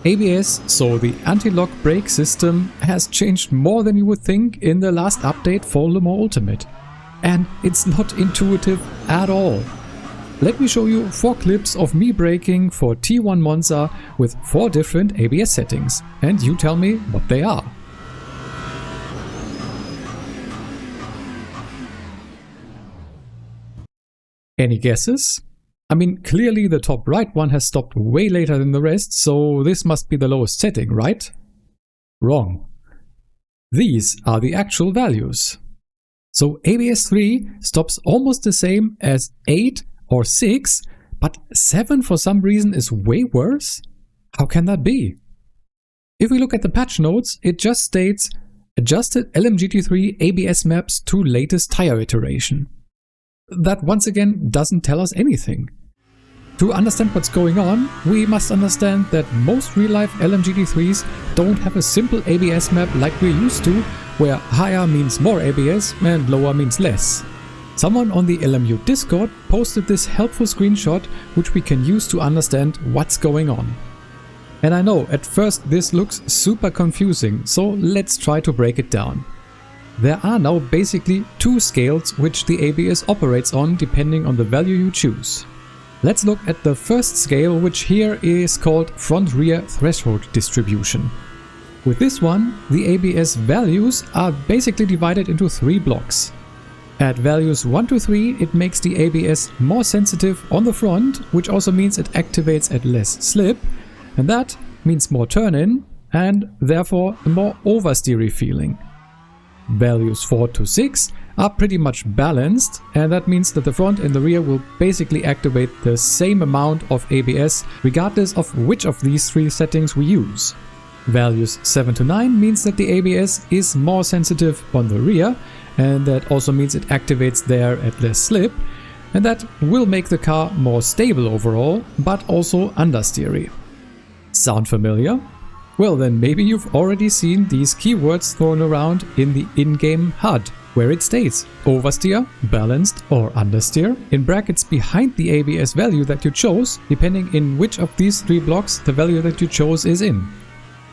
ABS, so the anti-lock brake system, has changed more than you would think in the last update for Le Mans Ultimate. And it's not intuitive at all. Let me show you 4 clips of me braking for T1 Monza with 4 different ABS settings, and you tell me what they are. Any guesses? I mean, clearly the top right one has stopped way later than the rest, so this must be the lowest setting, right? Wrong. These are the actual values. So ABS 3 stops almost the same as 8 or 6, but 7 for some reason is way worse? How can that be? If we look at the patch notes, it just states adjusted GT3 ABS maps to latest tire iteration. That once again doesn't tell us anything. To understand what's going on, we must understand that most real-life GT3s don't have a simple ABS map like we're used to, where higher means more ABS and lower means less. Someone on the LMU Discord posted this helpful screenshot which we can use to understand what's going on. And I know at first this looks super confusing, so let's try to break it down. There are now basically 2 scales which the ABS operates on depending on the value you choose. Let's look at the first scale, which here is called front-rear threshold distribution. With this one, the ABS values are basically divided into 3 blocks. At values 1 to 3, it makes the ABS more sensitive on the front, which also means it activates at less slip, and that means more turn-in and therefore a more oversteery feeling. Values 4 to 6 are pretty much balanced, and that means that the front and the rear will basically activate the same amount of ABS regardless of which of these 3 settings we use. Values 7 to 9 means that the ABS is more sensitive on the rear, and that also means it activates there at less slip, and that will make the car more stable overall, but also understeery. Sound familiar? Well, then maybe you've already seen these keywords thrown around in the in-game HUD, where it states oversteer, balanced or understeer in brackets behind the ABS value that you chose, depending in which of these 3 blocks the value that you chose is in.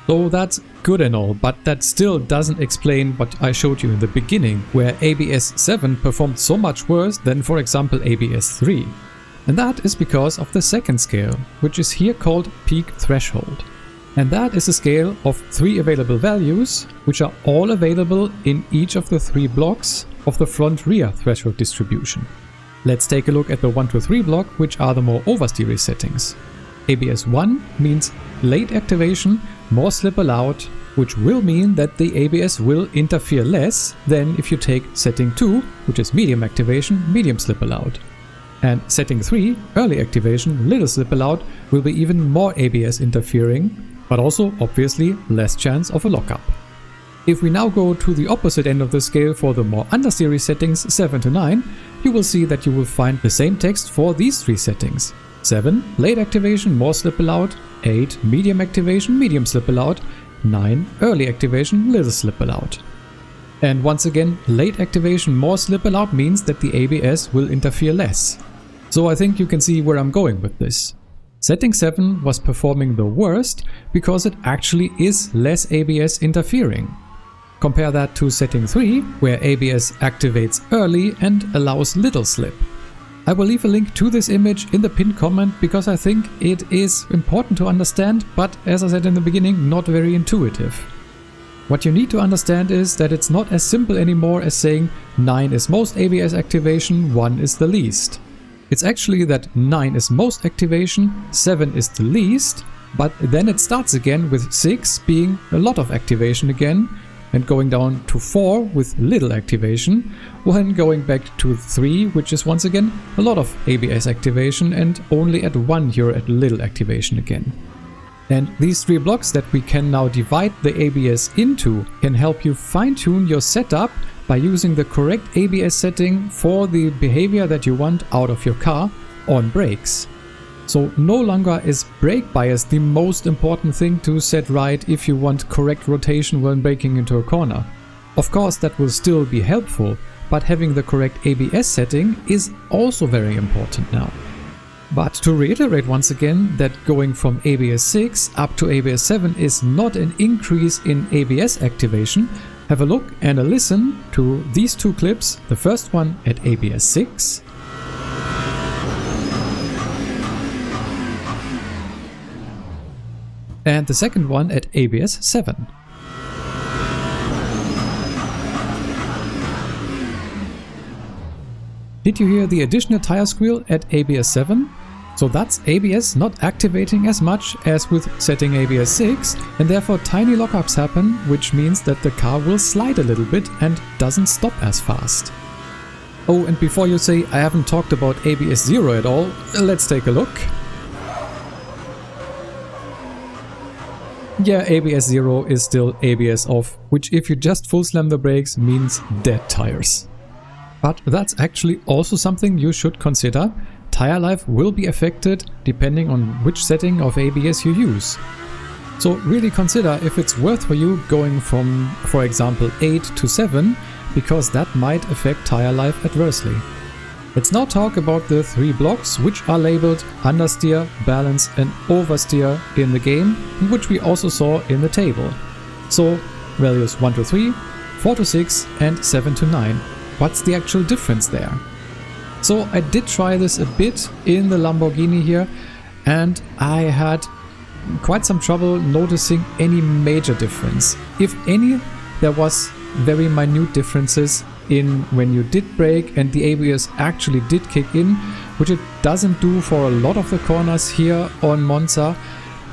So that's good and all, but that still doesn't explain what I showed you in the beginning, where ABS 7 performed so much worse than, for example, ABS 3. And that is because of the second scale, which is here called peak threshold. And that is a scale of 3 available values, which are all available in each of the 3 blocks of the front-rear threshold distribution. Let's take a look at the 1 to 3 block, which are the more oversteery settings. ABS 1 means late activation, more slip allowed, which will mean that the ABS will interfere less than if you take setting 2, which is medium activation, medium slip allowed. And setting 3, early activation, little slip allowed, will be even more ABS interfering, but also obviously less chance of a lockup. If we now go to the opposite end of the scale for the more understeery settings 7 to 9, you will see that you will find the same text for these 3 settings. 7, late activation, more slip allowed, 8, medium activation, medium slip allowed, 9, early activation, little slip allowed. And once again, late activation, more slip allowed means that the ABS will interfere less. So I think you can see where I'm going with this. Setting 7 was performing the worst because it actually is less ABS interfering. Compare that to setting 3, where ABS activates early and allows little slip. I will leave a link to this image in the pinned comment because I think it is important to understand, but as I said in the beginning, not very intuitive. What you need to understand is that it's not as simple anymore as saying 9 is most ABS activation, 1 is the least. It's actually that 9 is most activation, 7 is the least, but then it starts again with 6 being a lot of activation again, and going down to 4 with little activation, when going back to 3, which is once again a lot of ABS activation, and only at 1 you're at little activation again. And these 3 blocks that we can now divide the ABS into can help you fine-tune your setup by using the correct ABS setting for the behavior that you want out of your car on brakes. So no longer is brake bias the most important thing to set right if you want correct rotation when braking into a corner. Of course that will still be helpful, but having the correct ABS setting is also very important now. But to reiterate once again that going from ABS 6 up to ABS 7 is not an increase in ABS activation, have a look and a listen to these two clips, the first one at ABS 6 and the second one at ABS 7. Did you hear the additional tire squeal at ABS 7? So that's ABS not activating as much as with setting ABS 6, and therefore tiny lockups happen, which means that the car will slide a little bit and doesn't stop as fast. Oh, and before you say I haven't talked about ABS 0 at all, let's take a look. Yeah, ABS 0 is still ABS off, which if you just full slam the brakes means dead tires. But that's actually also something you should consider. Tire life will be affected depending on which setting of ABS you use. So really consider if it's worth for you going from, for example, 8 to 7, because that might affect tire life adversely. Let's now talk about the 3 blocks which are labeled understeer, balance and oversteer in the game, which we also saw in the table. So values 1 to 3, 4 to 6 and 7 to 9. What's the actual difference there? So I did try this a bit in the Lamborghini here, and I had quite some trouble noticing any major difference. If any, there was very minute differences in when you did brake and the ABS actually did kick in, which it doesn't do for a lot of the corners here on Monza.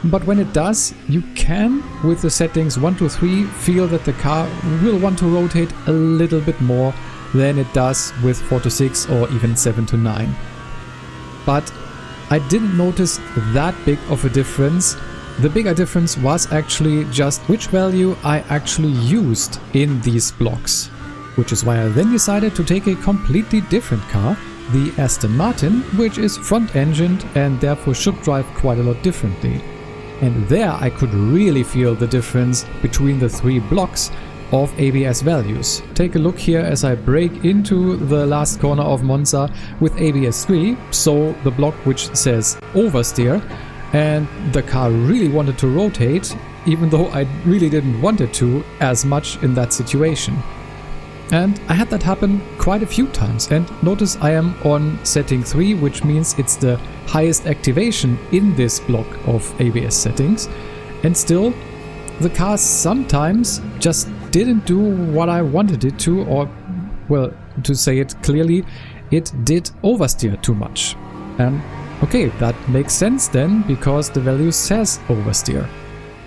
But when it does, you can, with the settings 1 to 3, feel that the car will want to rotate a little bit more than it does with 4 to 6 or even 7 to 9. But I didn't notice that big of a difference. The bigger difference was actually just which value I actually used in these blocks. Which is why I then decided to take a completely different car, the Aston Martin, which is front-engined and therefore should drive quite a lot differently. And there I could really feel the difference between the 3 blocks of ABS values. Take a look here as I brake into the last corner of Monza with ABS 3, so the block which says oversteer, and the car really wanted to rotate, even though I really didn't want it to as much in that situation. And I had that happen quite a few times, and notice I am on setting 3, which means it's the highest activation in this block of ABS settings, and still the car sometimes just didn't do what I wanted it to, or, well, to say it clearly, it did oversteer too much. And okay, that makes sense then, because the value says oversteer.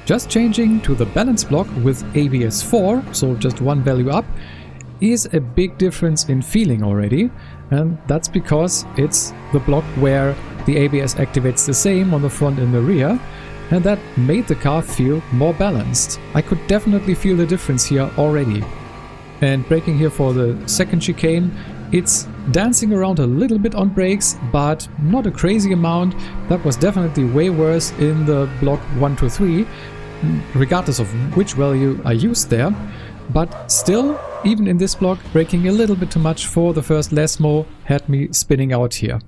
Just changing to the balance block with ABS 4, so just one value up, is a big difference in feeling already, and that's because it's the block where the ABS activates the same on the front and the rear, and that made the car feel more balanced. I could definitely feel the difference here already. And braking here for the second chicane, it's dancing around a little bit on brakes, but not a crazy amount. That was definitely way worse in the block 1 to 3, regardless of which value I used there. But still, even in this block, braking a little bit too much for the first Lesmo had me spinning out here.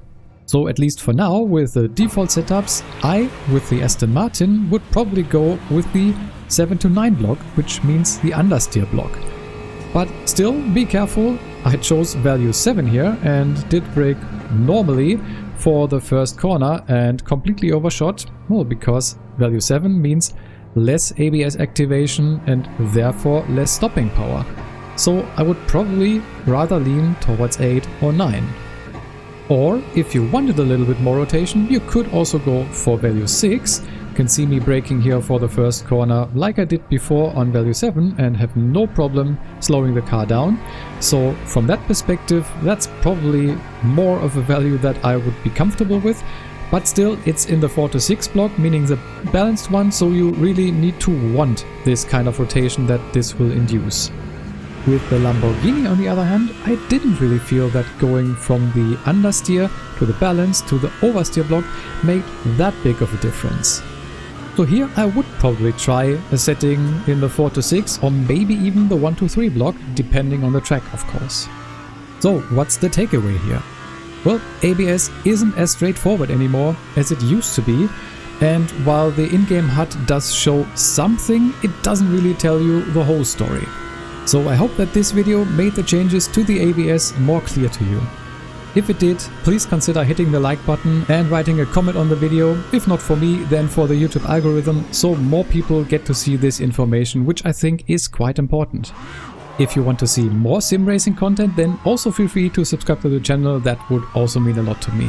So at least for now, with the default setups, I, with the Aston Martin, would probably go with the 7 to 9 block, which means the understeer block. But still, be careful, I chose value 7 here and did brake normally for the first corner and completely overshot, well, because value 7 means less ABS activation and therefore less stopping power. So I would probably rather lean towards 8 or 9. Or if you wanted a little bit more rotation, you could also go for value 6. You can see me braking here for the first corner like I did before on value 7 and have no problem slowing the car down. So from that perspective, that's probably more of a value that I would be comfortable with. But still, it's in the 4 to 6 block, meaning the balanced one, so you really need to want this kind of rotation that this will induce. With the Lamborghini, on the other hand, I didn't really feel that going from the understeer to the balance to the oversteer block made that big of a difference. So here I would probably try a setting in the 4 to 6 or maybe even the 1 to 3 block, depending on the track, of course. So what's the takeaway here? Well, ABS isn't as straightforward anymore as it used to be, and while the in-game HUD does show something, it doesn't really tell you the whole story. So I hope that this video made the changes to the ABS more clear to you. If it did, please consider hitting the like button and writing a comment on the video, if not for me, then for the YouTube algorithm, so more people get to see this information, which I think is quite important. If you want to see more sim racing content, then also feel free to subscribe to the channel, that would also mean a lot to me.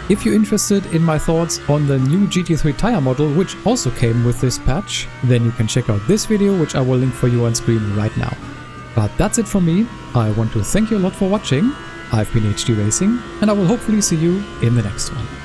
If you're interested in my thoughts on the new GT3 tire model, which also came with this patch, then you can check out this video, which I will link for you on screen right now. But that's it from me. I want to thank you a lot for watching. I've been HD Racing, and I will hopefully see you in the next one.